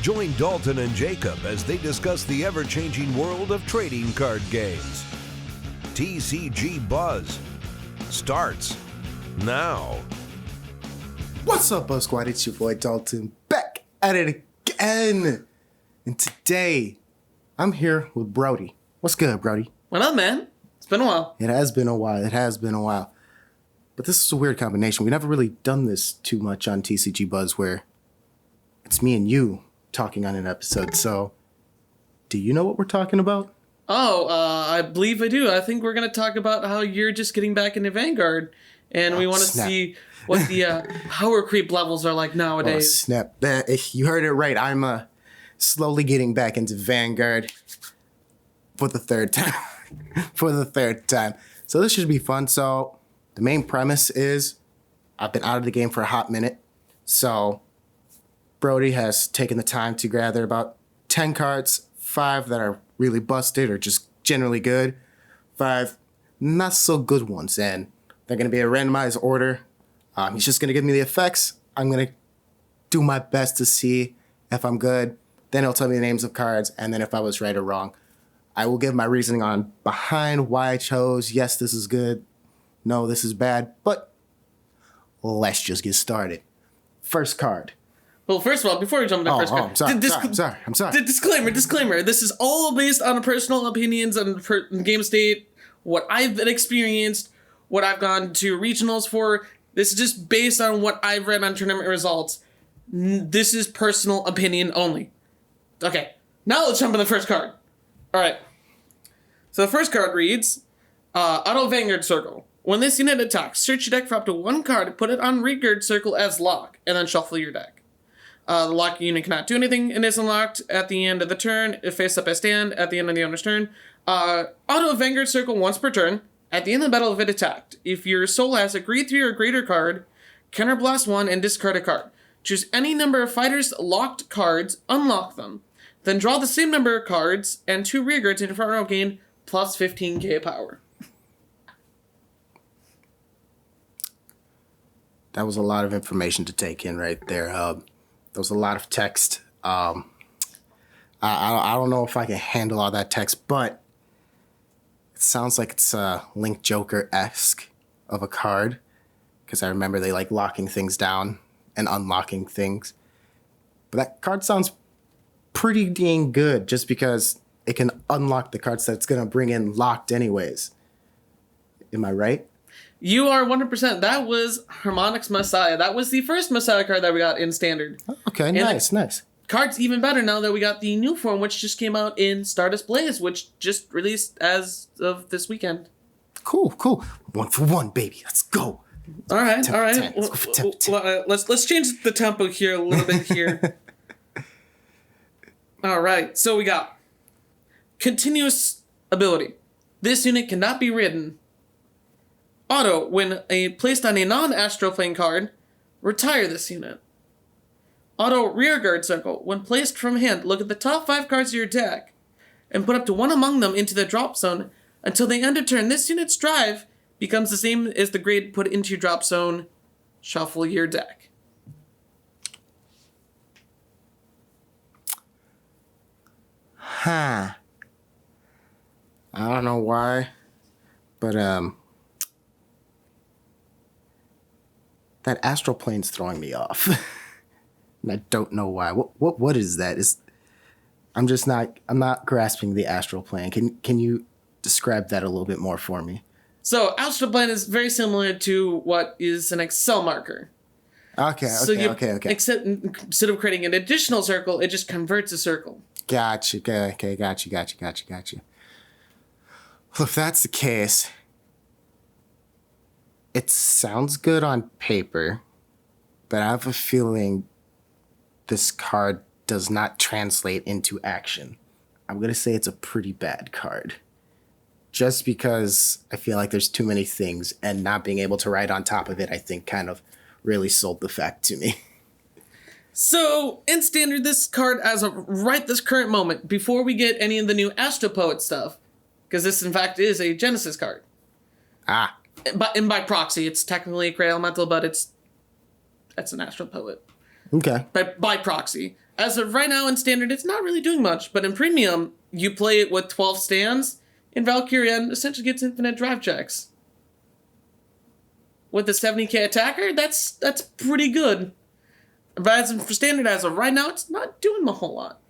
Join Dalton and Jacob as they discuss the ever-changing world of trading card games. TCG Buzz starts now. What's up, Buzz Squad? It's your boy Dalton, back at it again. And today, I'm here with Brody. What's good, Brody? What up, man? It's been a while. It has been a while. But this is a weird combination. We never really done this too much on TCG Buzz, where it's me and you talking on an episode. So, do you know what we're talking about? I believe I do. I think we're going to talk about how you're just getting back into Vanguard, and we want to see what the power creep levels are like nowadays. Oh, snap. You heard it right. I'm slowly getting back into Vanguard for the third time. So this should be fun. So the main premise is I've been out of the game for a hot minute. So Brody has taken the time to gather about 10 cards, 5 that are really busted or just generally good, 5 not so good ones, and they're going to be a randomized order. He's just going to give me the effects. I'm going to do my best to see if I'm good. Then he'll tell me the names of cards, and then if I was right or wrong. I will give my reasoning on behind why I chose, yes, this is good, no, this is bad, but let's just get started. First card. Well, first of all, before we jump into the first card... I'm sorry. Disclaimer. This is all based on personal opinions and game state, what I've experienced, what I've gone to regionals for. This is just based on what I've read on tournament results. This is personal opinion only. Okay, now let's jump into the first card. All right. So the first card reads, Auto Vanguard Circle. When this unit attacks, search your deck for up to 1 card, put it on Rearguard Circle as lock, and then shuffle your deck. The lock unit cannot do anything and is unlocked at the end of the turn. If face up as stand at the end of the owner's turn. Auto Vanguard Circle once per turn. At the end of the battle, if it attacked, if your soul has a grade 3 or greater card, counterblast 1 and discard a card. Choose any number of fighters' locked cards, unlock them. Then draw the same number of cards and 2 rearguards in front row gain plus 15k power. That was a lot of information to take in right there. There was a lot of text. I don't know if I can handle all that text, but it sounds like it's Link Joker-esque of a card, because I remember they like locking things down and unlocking things. But that card sounds pretty dang good, just because it can unlock the cards that it's going to bring in locked anyways. Am I right? You are 100%. That was Harmonix Messiah. That was the first Messiah card that we got in Standard. Okay, and nice. Card's even better now that we got the new form, which just came out in Stardust Blaze, which just released as of this weekend. Cool. 1 for 1, baby. Let's go. All right. Let's change the tempo here a little bit here. All right. So we got continuous ability. This unit cannot be ridden. Auto, when placed on a non-Astral Plane card, retire this unit. Auto Rearguard Circle, when placed from hand, look at the top 5 cards of your deck and put up to 1 among them into the drop zone until the end of turn. This unit's drive becomes the same as the grade put into your drop zone. Shuffle your deck. I don't know why, but that astral plane's throwing me off. And I don't know why. What is that? I'm not grasping the astral plane. Can you describe that a little bit more for me? So astral plane is very similar to what is an Excel marker. Okay. Except instead of creating an additional circle, it just converts a circle. Gotcha. Okay, gotcha. Well, if that's the case, it sounds good on paper, but I have a feeling this card does not translate into action. I'm going to say it's a pretty bad card. Just because I feel like there's too many things, and not being able to ride on top of it, I think, kind of really sold the fact to me. So, in Standard, this card, as of right this current moment, before we get any of the new Astropoet stuff, because this, in fact, is a Genesis card. And by proxy, it's technically a Great Elemental, but that's an Astropoet. Okay. by proxy. As of right now in Standard, it's not really doing much, but in Premium, you play it with 12 stands, and Valkyria essentially gets infinite drive checks. With the 70k attacker, that's pretty good. But as for Standard, as of right now, it's not doing a whole lot.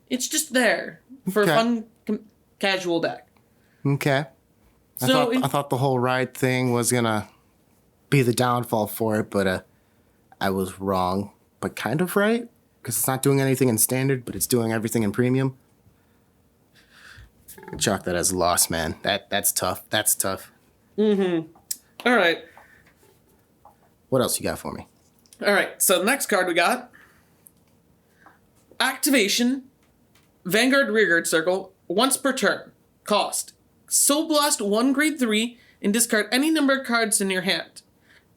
It's just there for a fun, casual deck. Okay. I thought the whole ride thing was gonna be the downfall for it, but I was wrong. But kind of right, because it's not doing anything in Standard, but it's doing everything in Premium. Chalk that as a loss, man. That's tough. That's tough. Mm-hmm. All right. What else you got for me? All right. So the next card we got, Activation, Vanguard Rearguard Circle, once per turn. Cost, Soul Blast 1 grade 3 and discard any number of cards in your hand.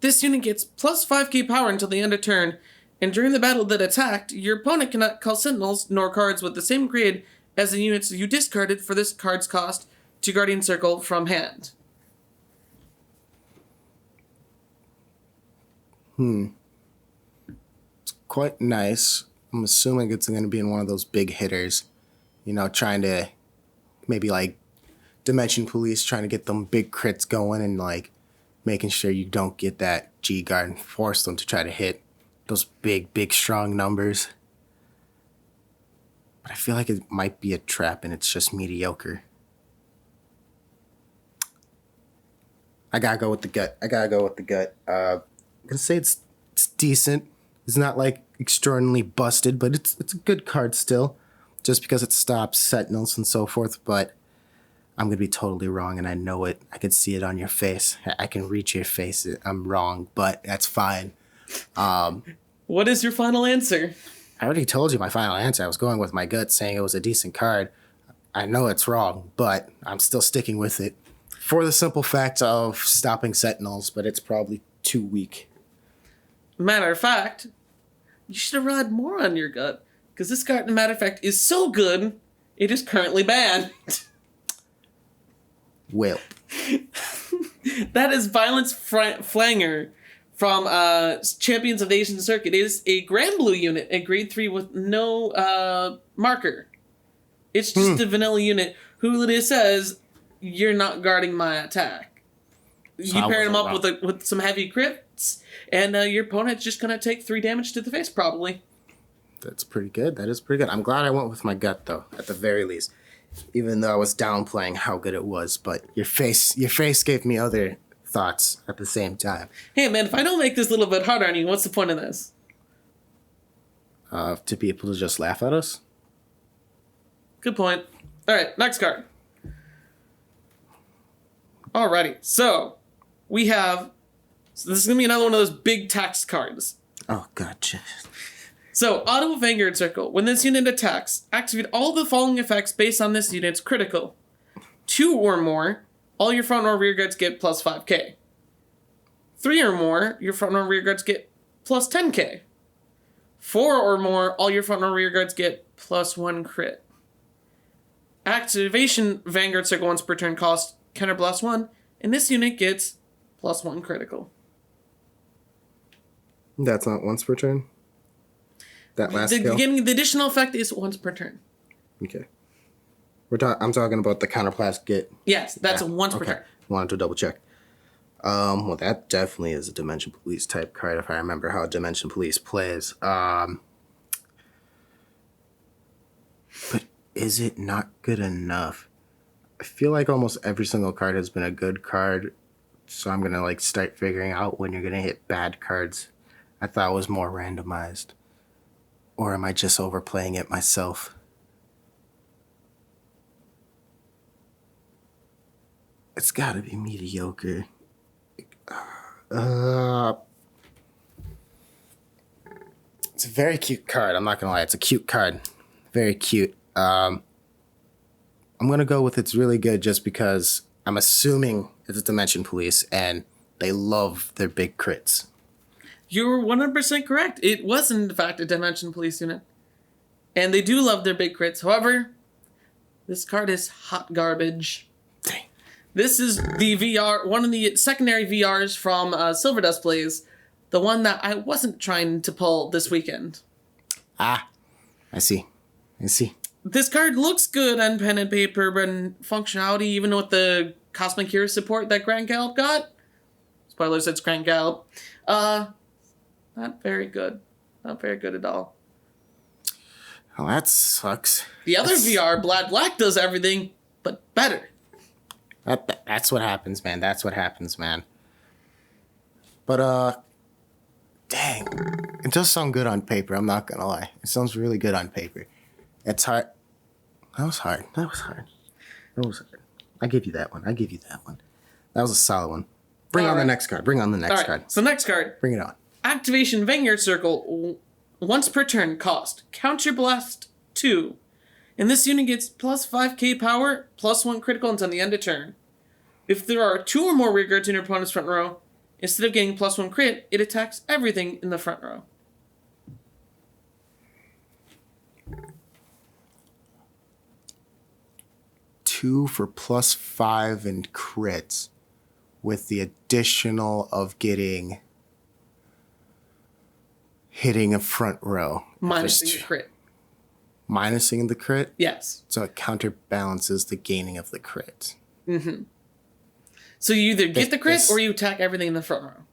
This unit gets plus 5k power until the end of turn, and during the battle that attacked, your opponent cannot call Sentinels nor cards with the same grade as the units you discarded for this card's cost to Guardian Circle from hand. It's quite nice. I'm assuming it's going to be in one of those big hitters. You know, trying to maybe like Dimension Police, trying to get them big crits going and like making sure you don't get that G guard and force them to try to hit those big, strong numbers. But I feel like it might be a trap and it's just mediocre. I gotta go with the gut. I'm gonna say it's decent. It's not like extraordinarily busted, but it's a good card still. Just because it stops Sentinels and so forth, but I'm gonna be totally wrong and I know it. I can see it on your face. I can reach your face. I'm wrong, but that's fine. What is your final answer? I already told you my final answer. I was going with my gut saying it was a decent card. I know it's wrong, but I'm still sticking with it. For the simple fact of stopping Sentinels, but it's probably too weak. Matter of fact, you should have relied more on your gut. Because this card, matter of fact, is so good, it is currently banned. Well. That is Violence Flanger from Champions of the Asian Circuit. It is a Grand Blue unit at grade 3 with no marker. It's just a vanilla unit who literally says, you're not guarding my attack. So you pair him up with some heavy crits, and your opponent's just going to take 3 damage to the face, probably. That's pretty good. That is pretty good. I'm glad I went with my gut, though, at the very least. Even though I was downplaying how good it was. But your face gave me other thoughts at the same time. Hey, man, if I don't make this a little bit harder on you, what's the point of this? To be able to just laugh at us? Good point. All right, next card. Alrighty, so we have... So this is going to be another one of those big text cards. Oh, gotcha. So, Auto Vanguard Circle. When this unit attacks, activate all the following effects based on this unit's critical. 2 or more, all your front row rear guards get plus 5k. 3 or more, your front row rear guards get plus 10k. 4 or more, all your front row rear guards get plus 1 crit. Activation Vanguard Circle once per turn cost counter blast 1, and this unit gets plus 1 critical. That's not once per turn? That last skill? The additional effect is once per turn. Okay. I'm talking about the counterblast get. Yes, that's once per turn. Wanted to double check. Well, that definitely is a Dimension Police type card if I remember how Dimension Police plays. But is it not good enough? I feel like almost every single card has been a good card, so I'm gonna like start figuring out when you're gonna hit bad cards. I thought it was more randomized. Or am I just overplaying it myself? It's gotta be mediocre. It's a very cute card. I'm not gonna lie. It's a cute card. Very cute. I'm gonna go with it's really good just because I'm assuming it's a Dimension Police and they love their big crits. You're 100% correct. It was, in fact, a Dimension Police unit. And they do love their big crits. However, this card is hot garbage. This is the VR, one of the secondary VRs from Silver Dust Plays. the one that I wasn't trying to pull this weekend. Ah, I see. This card looks good on pen and paper, but in functionality, even with the Cosmic Hero support that Grant Gallop got, spoilers, it's Grant Gallop, not very good. Not very good at all. Oh, that sucks. The other VR, Black does everything, but better. That's what happens, man. But, dang. It does sound good on paper, I'm not gonna lie. It sounds really good on paper. It's hard. That was hard. I give you that one. That was a solid one. Bring on the next card. So next card. Bring it on. Activation Vanguard Circle. Once per turn, cost. Counterblast 2. And this unit gets plus 5k power, plus 1 critical until the end of turn. If there are 2 or more rearguards in your opponent's front row, instead of getting plus 1 crit, it attacks everything in the front row. Two for plus 5 and crits, with the additional of hitting a front row. Minusing the crit. Minusing the crit? Yes. So it counterbalances the gaining of the crit. Mm-hmm. So you either get the crit or you attack everything in the front row.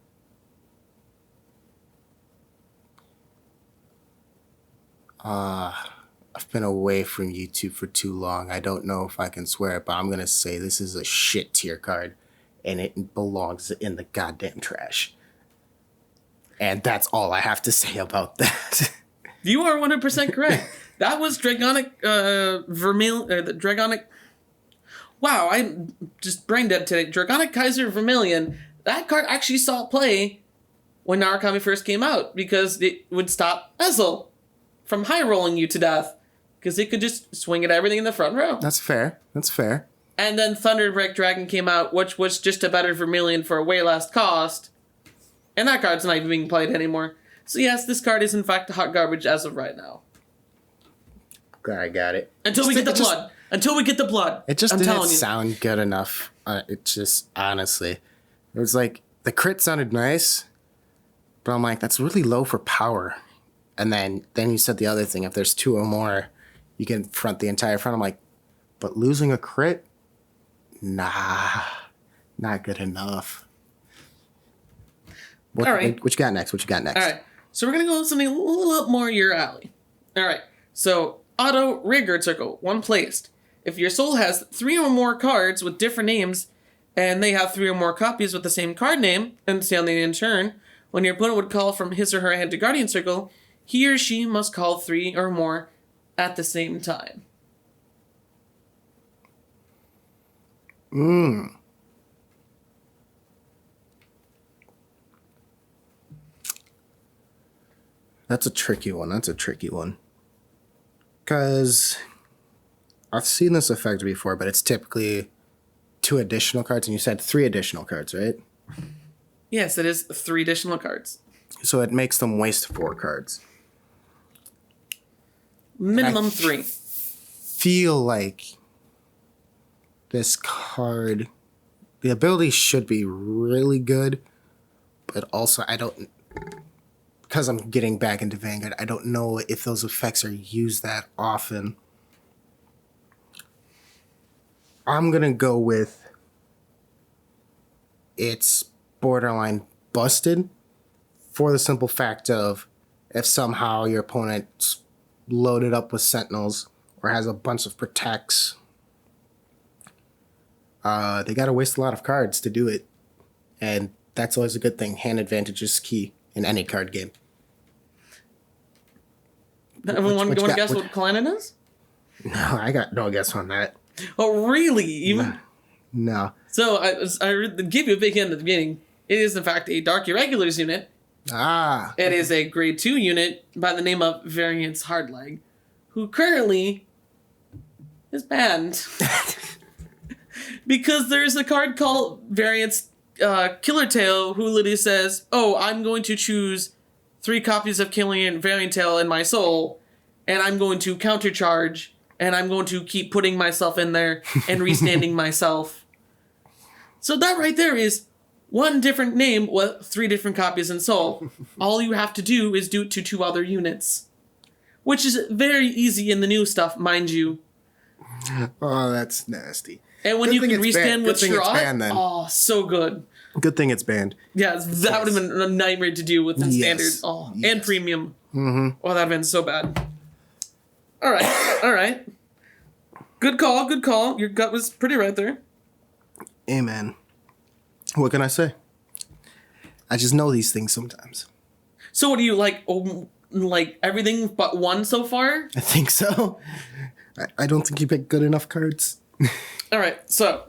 I've been away from YouTube for too long. I don't know if I can swear it, but I'm going to say this is a shit tier card, and it belongs in the goddamn trash. And that's all I have to say about that. You are 100% correct. That was Dragonic Vermilion, the Dragonic... Wow, I'm just brain dead today. Dragonic Kaiser Vermilion. That card actually saw play when Narukami first came out, because it would stop Ezel from high rolling you to death, because it could just swing at everything in the front row. That's fair. And then Thunderbreak Dragon came out, which was just a better Vermilion for a way less cost. And that card's not even being played anymore. So yes, this card is in fact hot garbage as of right now. Glad I got it. Until we get the blood. It just didn't sound good enough. It just, honestly. It was like, the crit sounded nice, but I'm like, that's really low for power. And then you said the other thing, if there's 2 or more, you can front the entire front. I'm like, but losing a crit? Nah, not good enough. All right. What you got next? All right. So we're going to go with something a little more your alley. All right. So, Auto Rearguard Circle, 1 placed. If your soul has 3 or more cards with different names, and they have 3 or more copies with the same card name, and stay on the end turn, when your opponent would call from his or her hand to Guardian Circle, he or she must call 3 or more at the same time. That's a tricky one. Because I've seen this effect before, but it's typically 2 additional cards, and you said 3 additional cards, right? Yes, it is 3 additional cards. So it makes them waste 4 cards. Minimum 3. Feel like this card, the ability should be really good, but also because I'm getting back into Vanguard, I don't know if those effects are used that often. I'm going to go with it's borderline busted, for the simple fact of if somehow your opponent's loaded up with Sentinels or has a bunch of protects, they got to waste a lot of cards to do it. And that's always a good thing. Hand advantage is key in any card game. Everyone want to guess what Kalana is? No, I got no guess on that. Oh, really? Even? No. So, I give you a big hint at the beginning. It is, in fact, a Dark Irregulars unit. Ah. It is a grade 2 unit by the name of Variance Hardleg, who currently is banned. Because there's a card called Variance Killer Tail, who literally says, oh, I'm going to choose 3 copies of Killing Variant Tail in my soul, and I'm going to countercharge, and I'm going to keep putting myself in there and restanding myself. So that right there is one different name with 3 different copies in Soul. All you have to do is do it to 2 other units. Which is very easy in the new stuff, mind you. Oh, that's nasty. And when you can respan with Sherrod, oh, so good. Good thing it's banned. Yeah, that would have been a nightmare to do with the standard. Oh, and premium. Mm-hmm. Oh, that would have been so bad. All right. Good call. Your gut was pretty right there. Amen. What can I say? I just know these things sometimes. So what do you like everything but 1 so far? I think so. I don't think you picked good enough cards. All right, so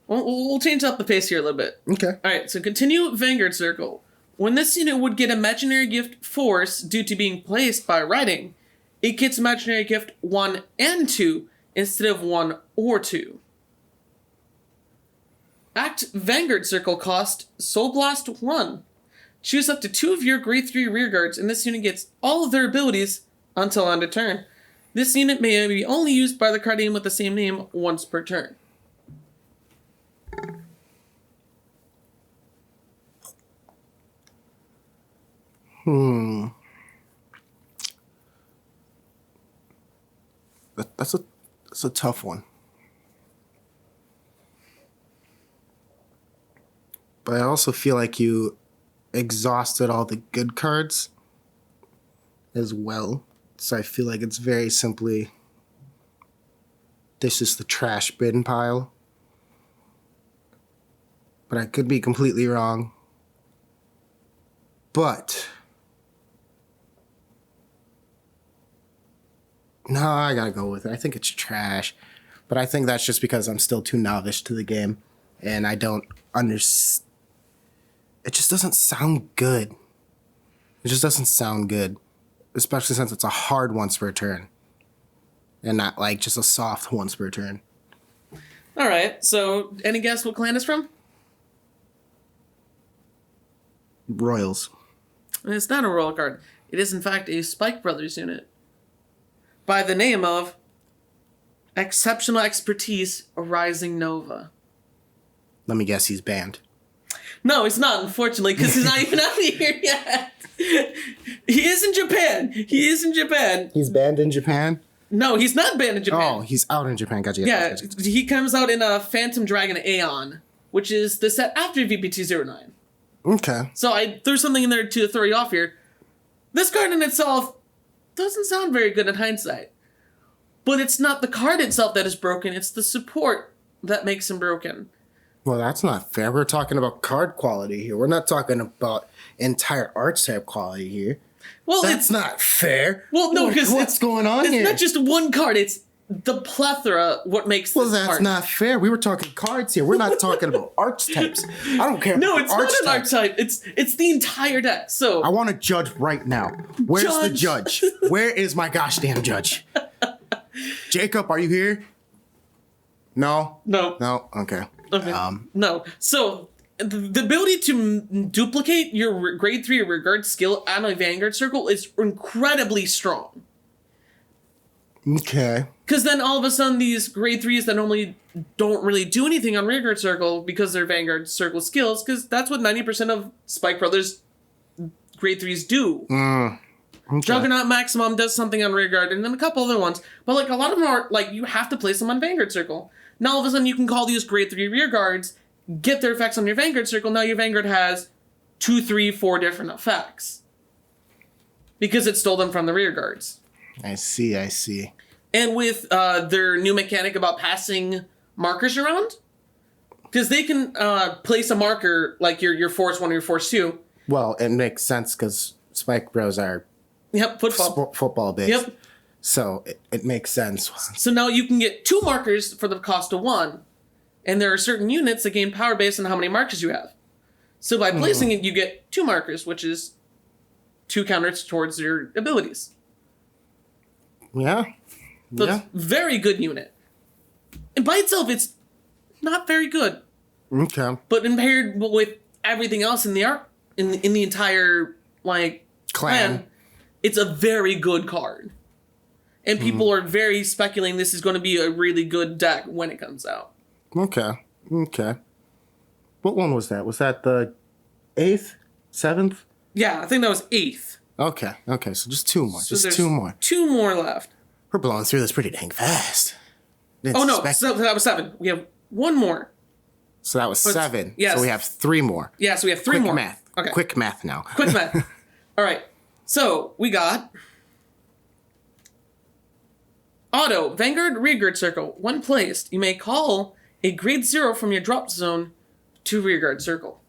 we'll change up the pace here a little bit. Okay. All right, so continue Vanguard Circle. When this unit would get Imaginary Gift Force due to being placed by writing, it gets Imaginary Gift 1 and 2 instead of 1 or 2. Act Vanguard Circle cost Soul Blast 1. Choose up to 2 of your grade 3 rearguards, and this unit gets all of their abilities until end of turn. This unit may be only used by the card name with the same name once per turn. That's a tough one. But I also feel like you exhausted all the good cards as well. So I feel like it's very simply, this is the trash bin pile. But I could be completely wrong. But no, I gotta go with it. I think it's trash. But I think that's just because I'm still too novice to the game. And I don't understand. It just doesn't sound good. It just doesn't sound good. Especially since it's a hard once per turn. And not like just a soft once per turn. Alright, so any guess what clan it's from? Royals. It's not a royal card. It is in fact a Spike Brothers unit. By the name of Exceptional Expertise Rising Nova. Let me guess, he's banned. No, he's not, unfortunately, because he's not even out here yet. He is in Japan. He's banned in Japan? No, he's not banned in Japan. Oh, he's out in Japan. Gotcha. Yeah, he comes out in a Phantom Dragon Aeon, which is the set after VP209. Okay. So I threw something in there to throw you off here. This card in itself doesn't sound very good in hindsight. But it's not the card itself that is broken, it's the support that makes him broken. Well, that's not fair. We're talking about card quality here. We're not talking about entire archetype quality here. Well, that's not fair. Well, no, because what's going on here? It's not just one card, it's the plethora what makes this that's card. not fair. We were talking cards here. We're not talking about archetypes. I don't care No, about it's not an archetype. It's the entire deck. So I want to judge right now. Where's the judge? Where is my gosh damn judge? Jacob, are you here? No? No. Okay. Okay. No. So the ability to duplicate your grade 3 Rearguard skill on a Vanguard Circle is incredibly strong. Okay. Because then all of a sudden these grade 3s that normally don't really do anything on Rearguard Circle because they're Vanguard Circle skills, because that's what 90% of Spike Brothers grade 3s do. Okay. Juggernaut Maximum does something on Rearguard, and then a couple other ones. But like a lot of them are like you have to place them on Vanguard Circle. Now all of a sudden you can call these grade 3 Rearguards, get their effects on your Vanguard Circle. Now your Vanguard has 2, 3, 4 different effects. Because it stole them from the Rearguards. I see. And with their new mechanic about passing markers around, because they can place a marker like your Force 1 or your Force 2. Well, it makes sense because Spike Bros are football based. Yep. So it makes sense. So now you can get 2 markers for the cost of 1. And there are certain units that gain power based on how many markers you have. So by placing it, you get 2 markers, which is 2 counters towards your abilities. Yeah. So it's a very good unit. And by itself, it's not very good. Okay. But compared with everything else in the in the entire like clan, it's a very good card. And people are very speculating this is going to be a really good deck when it comes out. Okay. What one was that? Was that the 8th? 7th? Yeah, I think that was 8th. Okay, so just 2 more. So just there's 2 more. 2 more left. We're blowing through this pretty dang fast. Oh, no, so that was 7. We have 1 more. So that was 7. Yes. So we have 3 more. Yeah, so we have 3 Quick more. math. Okay. Quick math now. Quick math. All right. So we got Auto, Vanguard, Rearguard Circle. When placed, you may call a grade 0 from your drop zone to Rearguard Circle.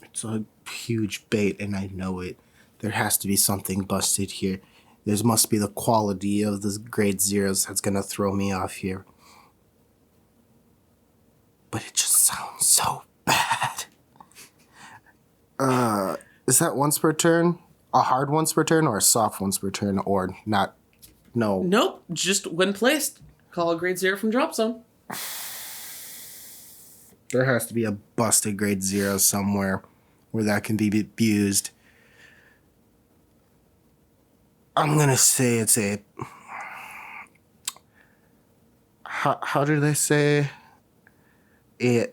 It's a huge bait, and I know it. There has to be something busted here. There must be the quality of the grade 0s that's going to throw me off here. But it just sounds so bad. Is that once per turn? A hard once per turn or a soft once per turn, or not? No. Nope, just when placed, call a grade 0 from drop zone. There has to be a busted grade 0 somewhere where that can be abused. I'm going to say it's a... How do they say? A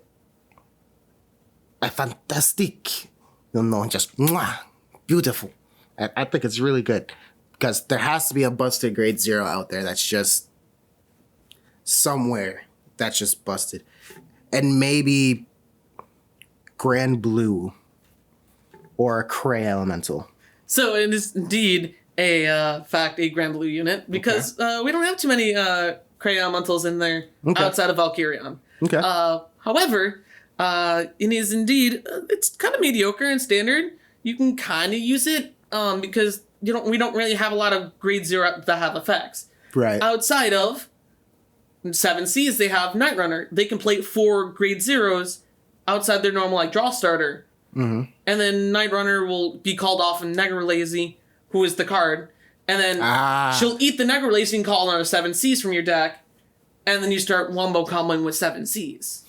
fantastic. No, just mwah, beautiful. I think it's really good because there has to be a busted grade 0 out there that's just somewhere that's just busted. And maybe Grand Blue or a Cray Elemental. So it is indeed a Grand Blue unit because we don't have too many Cray Elementals in there outside of Valkyrion. Okay. However, it is indeed it's kind of mediocre and standard. You can kind of use it because we don't really have a lot of grade 0 that have effects. Right. Outside of 7Cs, they have Night Runner. They can play 4 grade 0s outside their normal like draw starter. Mm-hmm. And then Night Runner will be called off in Negralazy, who is the card. And then she'll eat the Negralazy and call another 7Cs from your deck. And then you start wombo comboing with 7Cs.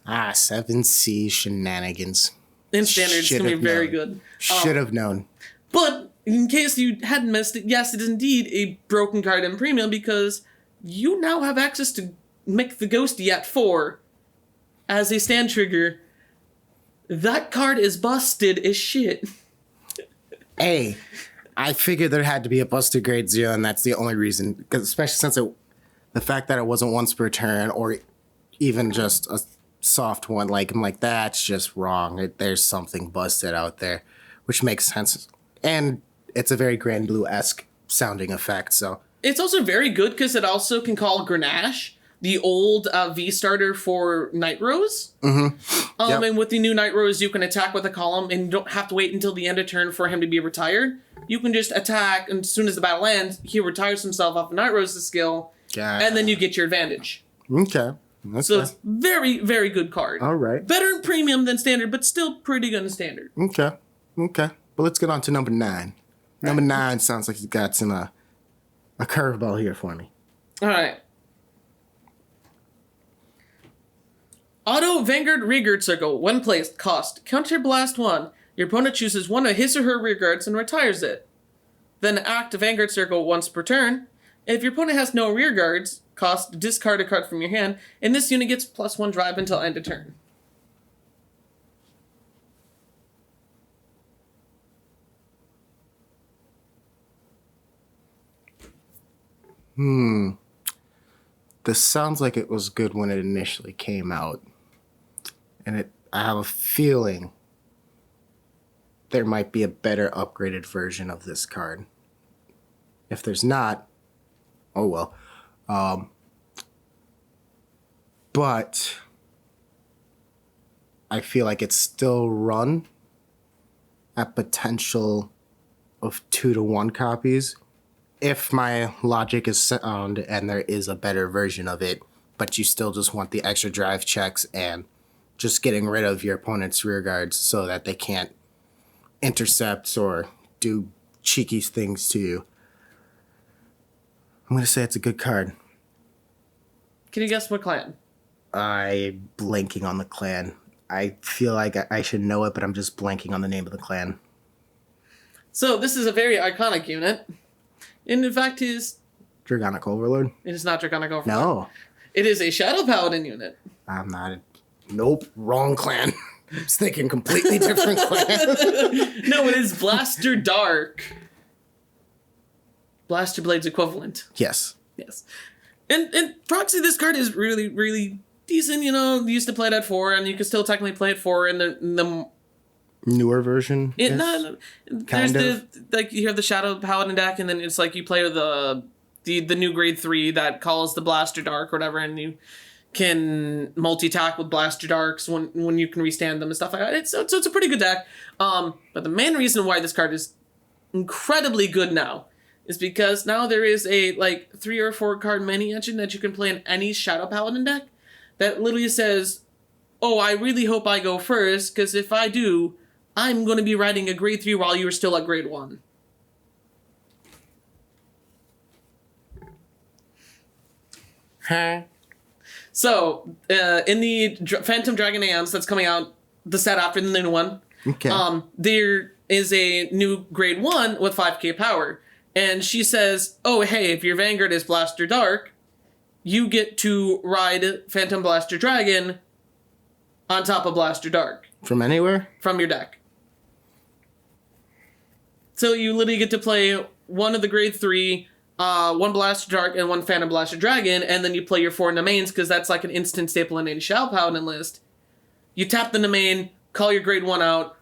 7C shenanigans. In standard, it's going to be very good. Should have known. But in case you hadn't missed it, yes, it is indeed a broken card in Premium because you now have access to make the Ghosty at 4 as a stand trigger. That card is busted as shit. Hey, I figured there had to be a busted grade 0, and that's the only reason. Because especially since the fact that it wasn't once per turn, or even just a soft one, like I'm like, that's just wrong. There's something busted out there, which makes sense. And it's a very Grand Blue-esque sounding effect, so. It's also very good because it also can call Grenache, the old V starter for Night Rose. Mm-hmm. Yep. And with the new Night Rose, you can attack with a column and you don't have to wait until the end of turn for him to be retired. You can just attack, and as soon as the battle ends, he retires himself off of Night Rose's skill, and then you get your advantage. Okay. So it's very, very good card. All right. Better in Premium than Standard, but still pretty good in Standard. Okay. But let's get on to number 9. Number 9 sounds like you got some a curveball here for me. All right. Auto Vanguard Rearguard Circle. When placed, cost Counterblast 1. Your opponent chooses one of his or her rearguards and retires it. Then act Vanguard Circle once per turn. If your opponent has no rearguards, cost discard a card from your hand, and this unit gets +1 drive until end of turn. This sounds like it was good when it initially came out. And I have a feeling there might be a better upgraded version of this card. If there's not, oh well. But I feel like it's still run at potential of 2-to-1 copies. If my logic is sound and there is a better version of it, but you still just want the extra drive checks and just getting rid of your opponent's rear guards so that they can't intercept or do cheeky things to you. I'm going to say it's a good card. Can you guess what clan? I'm blanking on the clan. I feel like I should know it, but I'm just blanking on the name of the clan. So this is a very iconic unit. And in fact, Dragonic Overlord? it is not Dragonic Overlord. No. It is a Shadow Paladin unit. I'm not. Nope, wrong clan. I was thinking completely different clan. No, it is Blaster Dark. Blaster Blade's equivalent. Yes. Yes. And Proxy, this card is really, really decent. You know, you used to play it at 4, and you can still technically play it 4 in the newer version. There's you have the Shadow Paladin deck, and then it's like you play the new grade 3 that calls the Blaster Dark or whatever, and you can multi-attack with Blaster Darks when you can restand them and stuff like that. So it's a pretty good deck. But the main reason why this card is incredibly good now is because now there is a 3 or 4 card mini engine that you can play in any Shadow Paladin deck that literally says, oh, I really hope I go first, because if I do, I'm going to be riding a grade 3 while you're still at grade 1. Huh? So, in the Phantom Dragon AMs that's coming out, the set after the new one, Okay. there is a new grade 1 with 5k power. And she says, oh, hey, if your Vanguard is Blaster Dark, you get to ride Phantom Blaster Dragon on top of Blaster Dark. From anywhere? From your deck. So you literally get to play one of the grade 3, one Blaster Dark, and one Phantom Blaster Dragon, and then you play your 4 Nemains, because that's like an instant staple in any Shadow Paladin list. You tap the Nemain, call your grade 1 out,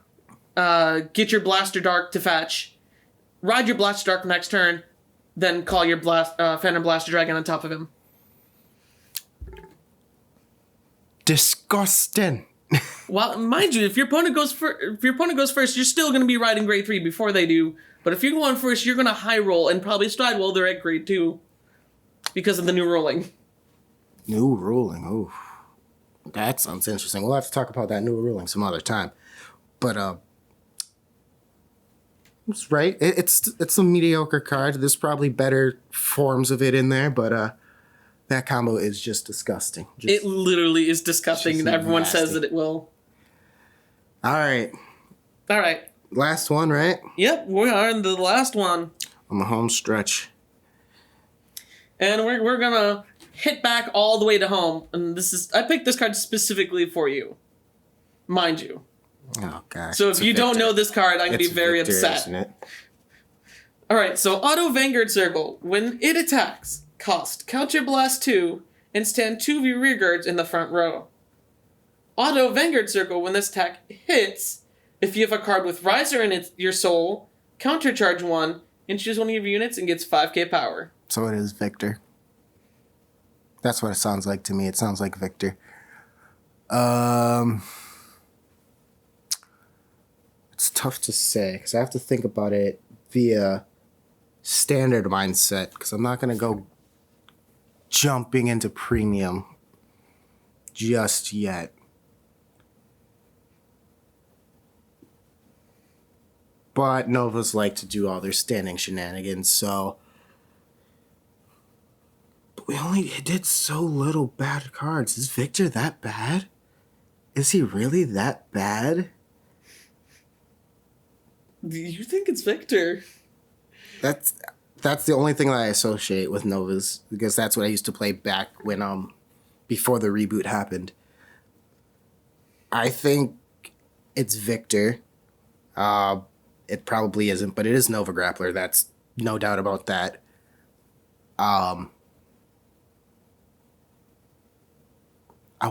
get your Blaster Dark to fetch, ride your Blaster Dark next turn, then call your Phantom Blaster Dragon on top of him. Disgusting. Well, mind you, if your opponent goes first, you're still going to be riding grade 3 before they do. But if you're going first, you're going to high roll and probably stride while they're at grade 2 because of the new ruling. New ruling. Ooh, that sounds interesting. We'll have to talk about that new ruling some other time. But it's right. It's a mediocre card. There's probably better forms of it in there, but that combo is just disgusting. It literally is disgusting, and everyone says that it will. All right. Last one, right? Yep, we are in the last one. On the home stretch. And we're gonna hit back all the way to home. And I picked this card specifically for you. Mind you. Oh, gosh. So if you don't know this card, I'm gonna be very upset. Isn't it? Alright, so Auto Vanguard Circle. When it attacks, Counter Blast 2, and stand 2 of your Rearguards in the front row. Auto Vanguard Circle, when this attack hits, if you have a card with Riser in your soul, countercharge 1, and choose one of your units and gets 5k power. So it is Victor. That's what it sounds like to me. It sounds like Victor. It's tough to say, because I have to think about it via standard mindset, because I'm not going to go jumping into premium just yet. But Novas like to do all their standing shenanigans, so... But we only did so little bad cards. Is Victor that bad? Is he really that bad? Do you think it's Victor? That's the only thing that I associate with Novas, because that's what I used to play back when before the reboot happened. I think it's Victor. It probably isn't, but it is Nova Grappler. That's no doubt about that. I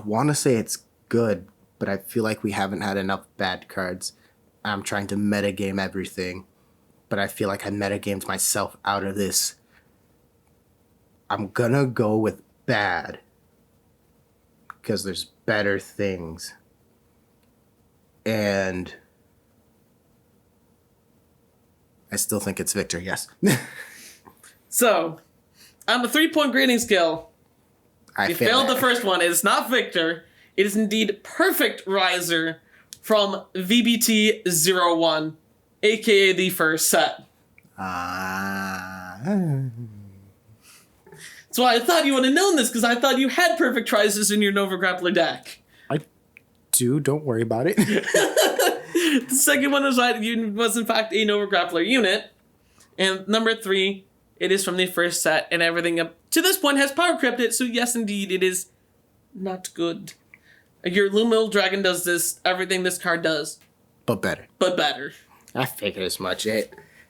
want to say it's good, but I feel like we haven't had enough bad cards. I'm trying to metagame everything, but I feel like I metagamed myself out of this. I'm gonna go with bad, because there's better things. And I still think it's Victor, yes. So, on the 3-point grading scale, I you failed the first one. It is not Victor. It is indeed Perfect Riser from VBT-01, aka the first set. So I thought you would have known this, because I thought you had Perfect Risers in your Nova Grappler deck. I do, don't worry about it. The second one was in fact a Nova Grappler unit. And number 3, It is from the first set, and everything up to this point has power crept it, so yes, indeed, it is not good. Your Luminal Dragon does everything this card does. But better. But better. I figured as much.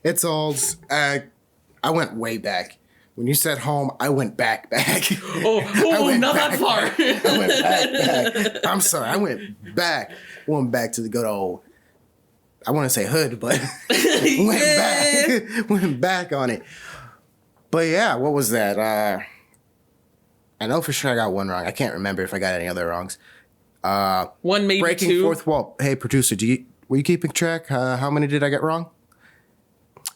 It's old. I went way back. When you said home, I went back. Oh, not that far. I went back. I'm sorry. I went back. Went back to the good old, I want to say hood, but went back on it. But yeah, what was that? I know for sure I got one wrong. I can't remember if I got any other wrongs. One, maybe breaking two. Fourth wall. Hey, producer, were you keeping track? How many did I get wrong?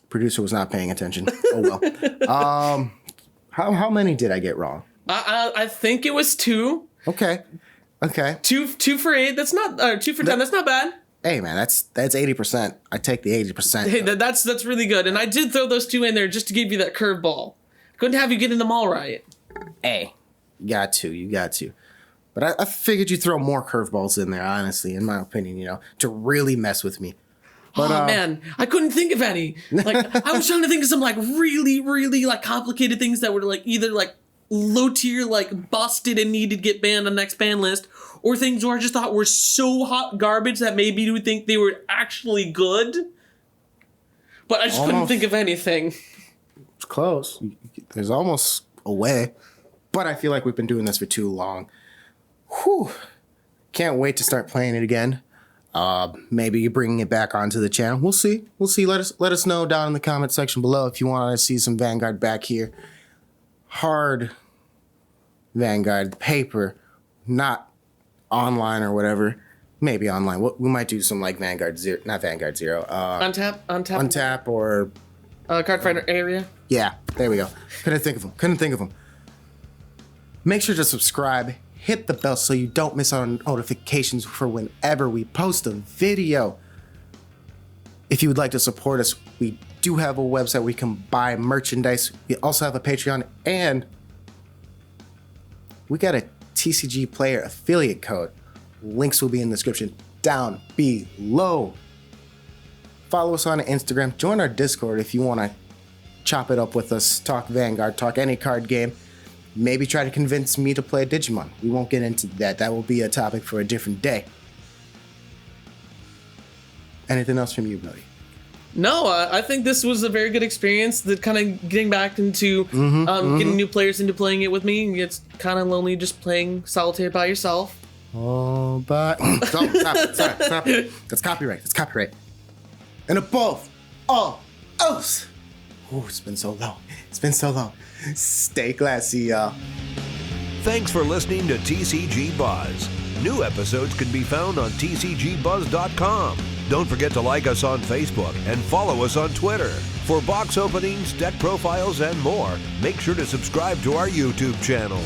Producer was not paying attention. Oh well. How many did I get wrong? I think it was 2. Okay. 2 for 8. That's not 2 for 10. That's not bad. Hey man, that's 80%. I take the 80%. Hey, that's really good. And I did throw those 2 in there just to give you that curveball. Couldn't have you getting them all right. Hey, you got to. But I figured you'd throw more curveballs in there, honestly, in my opinion, to really mess with me. But, man, I couldn't think of any. Like, I was trying to think of some, like, really, really, like, complicated things that were, like, either, like, low tier, like, busted and needed to get banned on the next ban list, or things where I just thought were so hot garbage that maybe you would think they were actually good. But I just couldn't think of anything. It's close. There's almost a way. But I feel like we've been doing this for too long. Whew. Can't wait to start playing it again. Maybe bringing it back onto the channel. We'll see. Let us know down in the comment section below if you want to see some Vanguard back here. Hard Vanguard, paper, not online or whatever. Maybe online. We might do some like Vanguard Zero, not Vanguard Zero. Untap or Cardfight area. Yeah, there we go. Couldn't think of them. Make sure to subscribe. Hit the bell so you don't miss our notifications for whenever we post a video. If you would like to support us, we do have a website where you can buy merchandise. We also have a Patreon, and we got a TCG player affiliate code. Links will be in the description down below. Follow us on Instagram. Join our Discord if you want to chop it up with us, talk Vanguard, talk any card game. Maybe try to convince me to play Digimon. We won't get into that. That will be a topic for a different day. Anything else from you, Brody? No, I think this was a very good experience. That kind of getting back into getting new players into playing it with me. It's kind of lonely just playing solitaire by yourself. Oh, but stop it. That's copyright. And above all else. Oh, it's been so long. Stay classy, y'all. Thanks for listening to TCG Buzz. New episodes can be found on tcgbuzz.com. Don't forget to like us on Facebook and follow us on Twitter. For box openings, deck profiles, and more, make sure to subscribe to our YouTube channel.